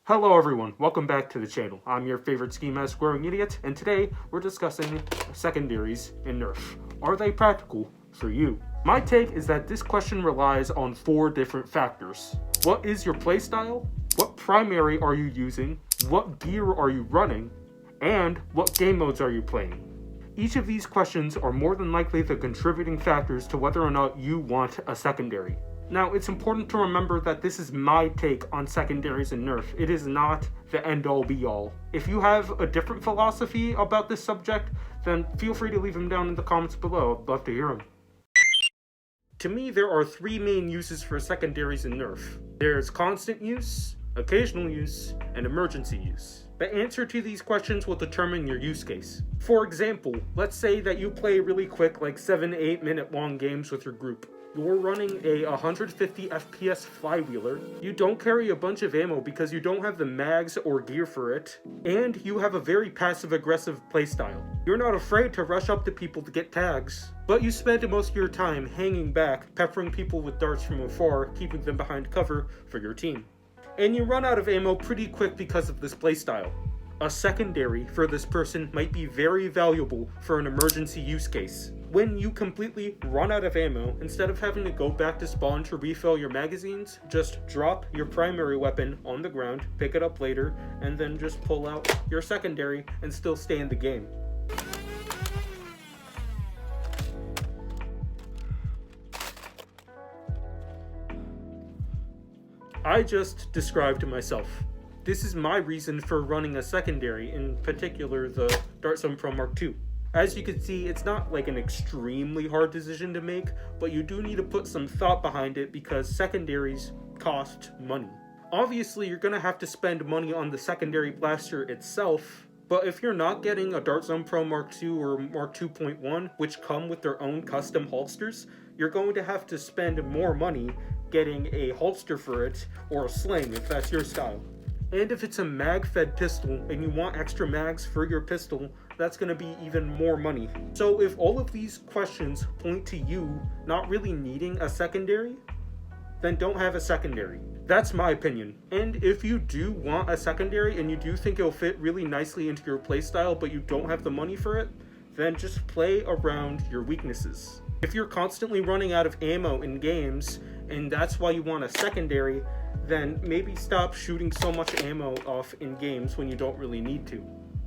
Hello everyone, welcome back to the channel. I'm your favorite ski mask wearing idiot, and today we're discussing secondaries in Nerf. Are they practical for you? My take is that this question relies on 4 different factors. What is your playstyle? What primary are you using? What gear are you running? And what game modes are you playing? Each of these questions are more than likely the contributing factors to whether or not you want a secondary. Now, it's important to remember that this is my take on secondaries in Nerf. It is not the end-all be-all. If you have a different philosophy about this subject, then feel free to leave them down in the comments below. I'd love to hear them. To me, there are 3 main uses for secondaries in Nerf. There's constant use, occasional use, and emergency use. The answer to these questions will determine your use case. For example, let's say that you play really quick, like 7-8 minute long games with your group. You're running a 150 FPS flywheeler, you don't carry a bunch of ammo because you don't have the mags or gear for it, and you have a very passive-aggressive playstyle. You're not afraid to rush up to people to get tags, but you spend most of your time hanging back, peppering people with darts from afar, keeping them behind cover for your team. And you run out of ammo pretty quick because of this playstyle. A secondary for this person might be very valuable for an emergency use case. When you completely run out of ammo, instead of having to go back to spawn to refill your magazines, just drop your primary weapon on the ground, pick it up later, and then just pull out your secondary and still stay in the game. I just described myself. This is my reason for running a secondary, in particular the Dart Zone Pro Mark II. As you can see, it's not like an extremely hard decision to make, but you do need to put some thought behind it because secondaries cost money. Obviously, you're going to have to spend money on the secondary blaster itself, but if you're not getting a Dart Zone Pro Mark II or Mark 2.1, which come with their own custom holsters, you're going to have to spend more money getting a holster for it or a sling if that's your style. And if it's a mag-fed pistol and you want extra mags for your pistol, that's going to be even more money. So if all of these questions point to you not really needing a secondary, then don't have a secondary. That's my opinion. And if you do want a secondary and you do think it'll fit really nicely into your playstyle but you don't have the money for it, then just play around your weaknesses. If you're constantly running out of ammo in games and that's why you want a secondary, then maybe stop shooting so much ammo off in games when you don't really need to.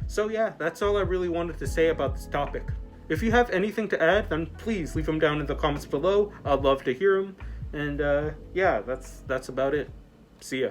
So yeah, that's all I really wanted to say about this topic. If you have anything to add, then please leave them down in the comments below. I'd love to hear them. And yeah, that's about it. See ya.